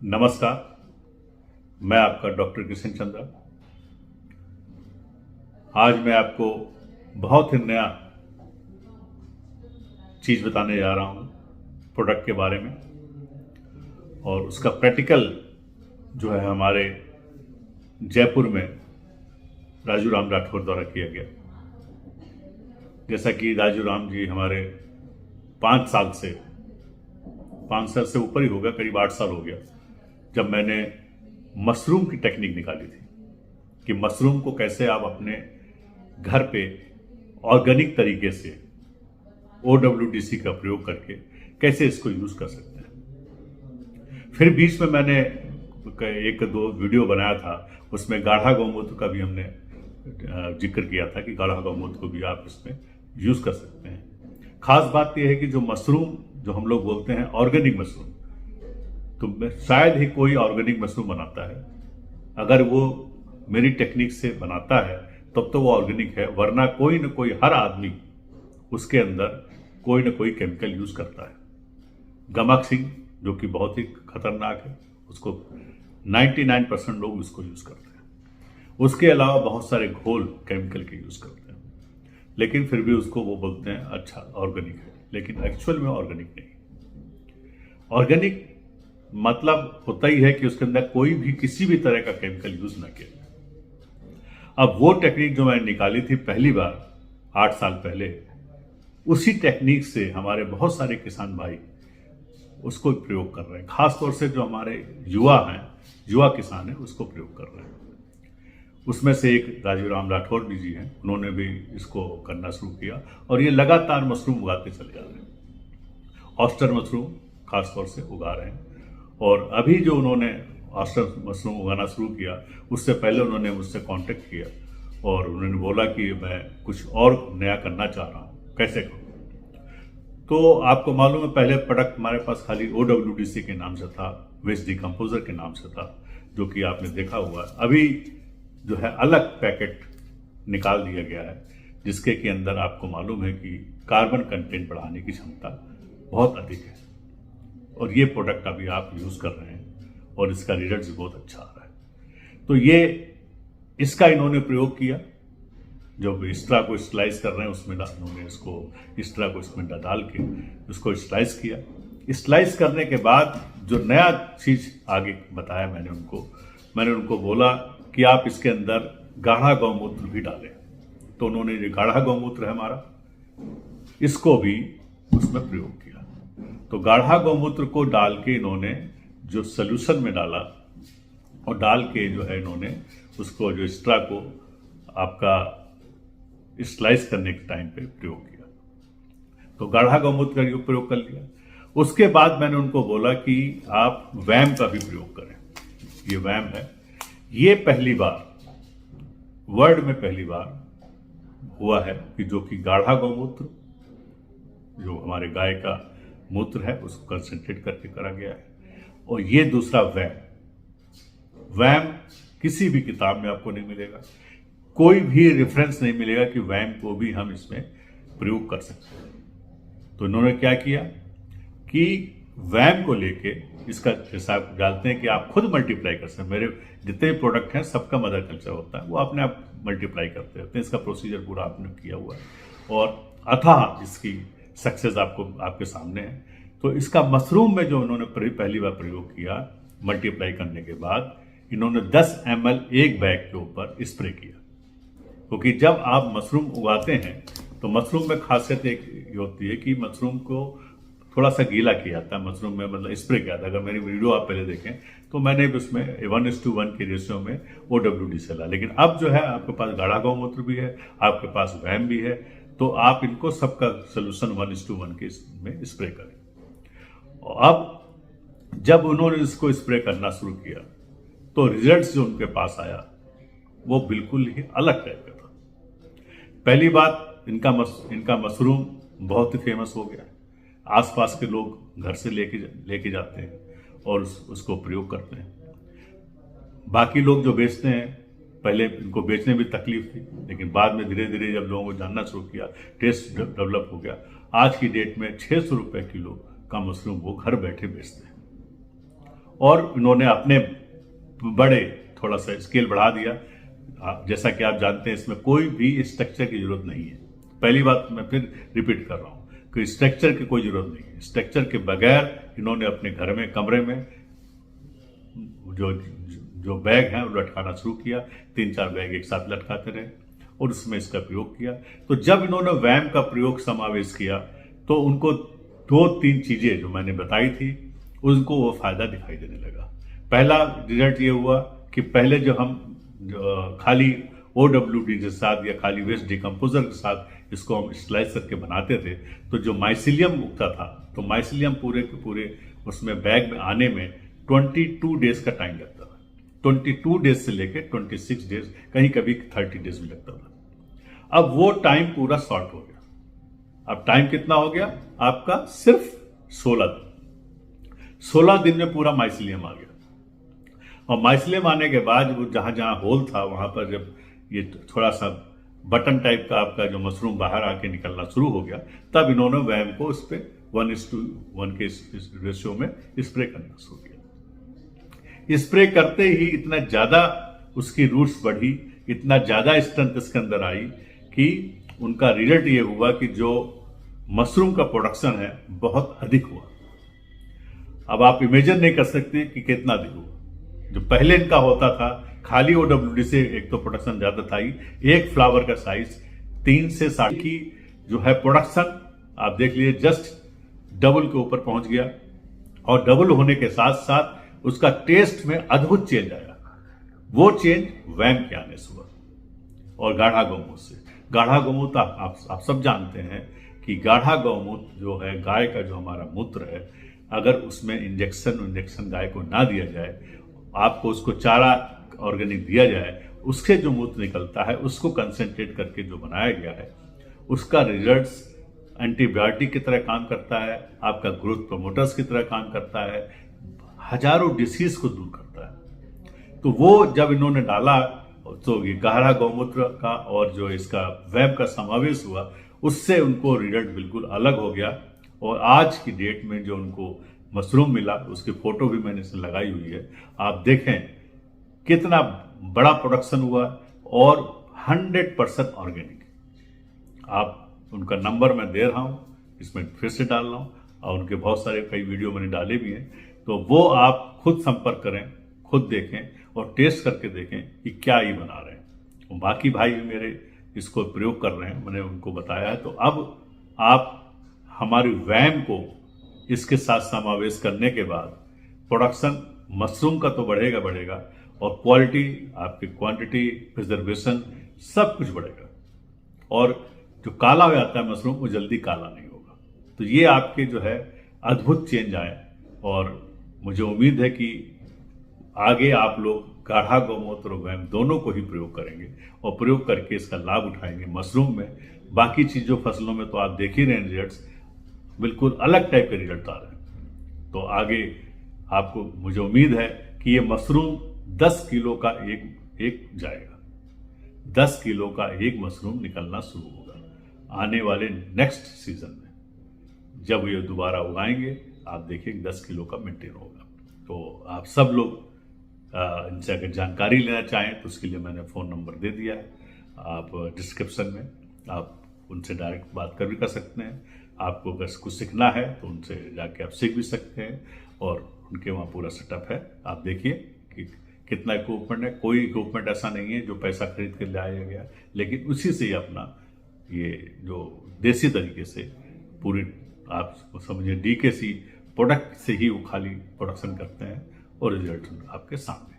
नमस्कार। मैं आपका डॉक्टर किशन चंद्रा। आज मैं आपको बहुत ही नया चीज़ बताने जा रहा हूँ प्रोडक्ट के बारे में, और उसका प्रैक्टिकल जो है हमारे जयपुर में राजू राम राठौर द्वारा किया गया। जैसा कि राजू राम जी हमारे 5 साल से ऊपर ही हो गया, करीब 8 साल हो गया, जब मैंने मशरूम की टेक्निक निकाली थी कि मशरूम को कैसे आप अपने घर पे ऑर्गेनिक तरीके से OWDC का प्रयोग करके कैसे इसको यूज कर सकते हैं। फिर बीच में मैंने एक दो वीडियो बनाया था, उसमें गाढ़ा गौमूत्र का भी हमने जिक्र किया था कि गाढ़ा गौमूत्र को भी आप इसमें यूज कर सकते हैं। खास बात यह है कि जो मशरूम जो हम लोग बोलते हैं ऑर्गेनिक मशरूम, तो शायद ही कोई ऑर्गेनिक मशरूम बनाता है। अगर वो मेरी टेक्निक से बनाता है तब तो वो ऑर्गेनिक है, वरना कोई न कोई, हर आदमी उसके अंदर कोई न कोई केमिकल यूज करता है। गमाक्सिन जो कि बहुत ही खतरनाक है, उसको 99% लोग उसको यूज करते हैं। उसके अलावा बहुत सारे घोल केमिकल के यूज करते हैं, लेकिन फिर भी उसको वो बोलते हैं अच्छा ऑर्गेनिक है, लेकिन एक्चुअल में ऑर्गेनिक नहीं। ऑर्गेनिक मतलब होता ही है कि उसके अंदर कोई भी किसी भी तरह का केमिकल यूज ना किया। अब वो टेक्निक जो मैंने निकाली थी पहली बार 8 साल पहले, उसी टेक्निक से हमारे बहुत सारे किसान भाई उसको प्रयोग कर रहे हैं। खासतौर से जो हमारे युवा हैं, युवा किसान हैं, उसको प्रयोग कर रहे हैं। उसमें से एक राजू राम राठौर जी हैं, उन्होंने भी इसको करना शुरू किया और ये लगातार मशरूम उगाते चले जा रहे हैं। ऑस्टर मशरूम खासतौर से उगा रहे हैं, और अभी जो उन्होंने ऑस्टर मशरूम उगाना शुरू किया, उससे पहले उन्होंने मुझसे कांटेक्ट किया और उन्होंने बोला कि मैं कुछ और नया करना चाह रहा हूँ, कैसे करूँ। तो आपको मालूम है, पहले प्रोडक्ट हमारे पास खाली OWDC के नाम से था, वेस्ट डिकम्पोजर के नाम से था, जो कि आपने देखा हुआ है। अभी जो है अलग पैकेट निकाल दिया गया है, जिसके के अंदर आपको मालूम है कि कार्बन कंटेंट बढ़ाने की क्षमता बहुत अधिक है, और ये प्रोडक्ट अभी आप यूज कर रहे हैं और इसका रिजल्ट भी बहुत अच्छा आ रहा है। तो ये इसका इन्होंने प्रयोग किया, जब स्ट्रा को स्लाइस कर रहे हैं उसमें उन्होंने इसको स्ट्रा को इसमें डाल के उसको स्लाइस किया। स्लाइस करने के बाद जो नया चीज आगे बताया मैंने उनको बोला कि आप इसके अंदर गाढ़ा गौमूत्र भी डालें। तो उन्होंने जो गाढ़ा गौमूत्र है हमारा, इसको भी उसमें प्रयोग किया। तो गाढ़ा गौमूत्र को डाल के इन्होंने जो सोल्यूशन में डाला और डाल के जो है इन्होंने उसको जो स्ट्रा को आपका स्लाइस करने के टाइम पे प्रयोग किया। तो गाढ़ा गौमूत्र का प्रयोग कर लिया। उसके बाद मैंने उनको बोला कि आप वैम का भी प्रयोग करें। ये वैम है, ये पहली बार वर्ल्ड में पहली बार हुआ है कि जो कि गाढ़ा गौमूत्र जो हमारे गाय का मूत्र है उसको कंसंट्रेट करके करा गया है। और ये दूसरा वैम किसी भी किताब में आपको नहीं मिलेगा, कोई भी रेफरेंस नहीं मिलेगा कि वैम को भी हम इसमें प्रयोग कर सकते हैं। तो इन्होंने क्या किया कि वैम को लेके इसका हिसाब डालते हैं कि आप खुद मल्टीप्लाई कर सकते हैं। मेरे जितने भी प्रोडक्ट हैं सबका मदर कल्चर होता है, वो अपने आप मल्टीप्लाई करते रहते हैं। इसका प्रोसीजर पूरा आपने किया हुआ है और अथाह इसकी सक्सेस आपके सामने है। तो इसका मशरूम में जो उन्होंने पहली बार प्रयोग किया, मल्टीप्लाई करने के बाद इन्होंने 10 ml एक बैग के ऊपर स्प्रे किया। क्योंकि जब आप मशरूम उगाते हैं तो मशरूम में खासियत एक ये होती है कि मशरूम को थोड़ा सा गीला किया जाता है, मशरूम में मतलब स्प्रे किया था। अगर मेरी वीडियो आप पहले देखें तो मैंने भी उसमें 1:1 के रेशियो में OWDC डाला। लेकिन अब जो है आपके पास गाढ़ा गौमूत्र भी है, आपके पास वैम भी है, तो आप इनको सबका सोल्यूशन 1:1 के में स्प्रे करें। और अब जब उन्होंने इसको स्प्रे करना शुरू किया तो रिजल्ट्स जो उनके पास आया वो बिल्कुल ही अलग टाइप का था। पहली बात, इनका मशरूम बहुत ही फेमस हो गया। आसपास के लोग घर से लेके जाते हैं और उसको प्रयोग करते हैं। बाकी लोग जो बेचते हैं, पहले इनको बेचने में तकलीफ थी, लेकिन बाद में धीरे धीरे जब लोगों को जानना शुरू किया, टेस्ट डेवलप हो गया। आज की डेट में 600 रुपए किलो का मशरूम वो घर बैठे बेचते हैं। और इन्होंने अपने बड़े थोड़ा सा स्केल बढ़ा दिया। जैसा कि आप जानते हैं इसमें कोई भी स्ट्रक्चर की जरूरत नहीं है। पहली बात मैं फिर रिपीट कर रहा हूं कि स्ट्रक्चर की कोई जरूरत नहीं है। स्ट्रक्चर के बगैर इन्होंने अपने घर में कमरे में जो बैग हैं वो लटकाना शुरू किया। 3-4 बैग एक साथ लटकाते रहे और उसमें इसका प्रयोग किया। तो जब इन्होंने वैम का प्रयोग समावेश किया तो उनको 2-3 चीजें जो मैंने बताई थी उनको वो फायदा दिखाई देने लगा। पहला रिजल्ट ये हुआ कि पहले जो हम खाली OWD के साथ या खाली वेस्ट डिकम्पोजर के साथ इसको हम स्लाइस करके बनाते थे तो जो माइसिलियम उगता था तो माइसिलियम पूरे के पूरे उसमें बैग में आने में 22 डेज का टाइम लगता था। 22 डेज से लेके 26 डेज, कहीं कभी 30 डेज भी लगता था। अब वो टाइम पूरा शॉर्ट हो गया। अब टाइम कितना हो गया आपका? सिर्फ 16 दिन। 16 दिन में पूरा माइसिलियम आ गया। और माइसिलियम आने के बाद वो जहां जहां होल था वहां पर जब ये थोड़ा सा बटन टाइप का आपका जो मशरूम बाहर आके निकलना शुरू हो गया तब इन्होंने वैम को उस पर 1:1 के रेशियो में स्प्रे करना शुरू किया। स्प्रे करते ही इतना ज्यादा उसकी रूट्स बढ़ी, इतना ज्यादा स्ट्रेंथ इसके अंदर आई कि उनका रिजल्ट ये हुआ कि जो मशरूम का प्रोडक्शन है बहुत अधिक हुआ। अब आप इमेजिन नहीं कर सकते कि कितना अधिक हुआ। जो पहले इनका होता था खाली OWD से एक तो प्रोडक्शन ज्यादा था ही, एक फ्लावर का साइज 3 से 7 की जो है प्रोडक्शन आप देख लीजिए जस्ट डबल के ऊपर पहुंच गया। और डबल होने के साथ साथ उसका टेस्ट में अद्भुत चेंज आया। वो चेंज वैम के आने से हुआ। और गाढ़ा गौमूत्र से, गाढ़ा गौमूत्र आप सब जानते हैं कि गाढ़ा गौमूत्र जो है गाय का जो हमारा मूत्र है, अगर उसमें इंजेक्शन गाय को ना दिया जाए, आपको उसको चारा ऑर्गेनिक दिया जाए, उसके जो मूत्र निकलता है उसको कंसेंट्रेट करके जो बनाया गया है उसका रिजल्ट्स एंटीबायोटिक की तरह काम करता है, आपका ग्रोथ प्रमोटर्स की तरह काम करता है, हजारों डिसीज को दूर करता है। तो वो जब इन्होंने डाला तो ये गाढ़ा गौमूत्र का और जो इसका वैम का समावेश हुआ उससे उनको रिजल्ट बिल्कुल अलग हो गया। और आज की डेट में जो उनको मशरूम मिला उसकी फोटो भी मैंने इसमें लगाई हुई है। आप देखें कितना बड़ा प्रोडक्शन हुआ और 100% ऑर्गेनिक। आप उनका नंबर मैं दे रहा हूं, इसमें फिर से डाल रहा हूं और उनके बहुत सारे कई वीडियो मैंने डाले भी हैं। तो वो आप खुद संपर्क करें, खुद देखें और टेस्ट करके देखें कि क्या ये बना रहे हैं। और बाकी भाई भी मेरे इसको प्रयोग कर रहे हैं, मैंने उनको बताया है। तो अब आप हमारी वैम को इसके साथ समावेश करने के बाद प्रोडक्शन मशरूम का तो बढ़ेगा और क्वालिटी, आपकी क्वांटिटी, प्रिजर्वेशन सब कुछ बढ़ेगा। और जो काला हो जाता है मशरूम वो जल्दी काला नहीं होगा। तो ये आपके जो है अद्भुत चेंज आए और मुझे उम्मीद है कि आगे आप लोग गाढ़ा गौमूत्र और वैम दोनों को ही प्रयोग करेंगे और प्रयोग करके इसका लाभ उठाएंगे मशरूम में। बाकी चीजों फसलों में तो आप देख ही रहे हैं रिजल्ट्स, बिल्कुल अलग टाइप के रिजल्ट आ रहे हैं। तो आगे आपको मुझे उम्मीद है कि ये मशरूम 10 किलो का एक जाएगा। 10 किलो का एक मशरूम निकलना शुरू होगा आने वाले नेक्स्ट सीजन में। जब ये दोबारा उगाएंगे आप देखिए 10 किलो का मेंटेन होगा। तो आप सब लोग इनसे अगर जानकारी लेना चाहें तो उसके लिए मैंने फ़ोन नंबर दे दिया है। आप डिस्क्रिप्शन में आप उनसे डायरेक्ट बात कर सकते हैं। आपको अगर कुछ सीखना है तो उनसे जाके आप सीख भी सकते हैं और उनके वहाँ पूरा सेटअप है। आप देखिए कि कितना इक्विपमेंट है। कोई इक्विपमेंट ऐसा नहीं है जो पैसा खरीद कर लाया गया, लेकिन उसी से ही अपना ये जो देसी तरीके से पूरी आप समझिए DKC प्रोडक्ट से ही वो खाली प्रोडक्शन करते हैं और रिजल्ट आपके सामने।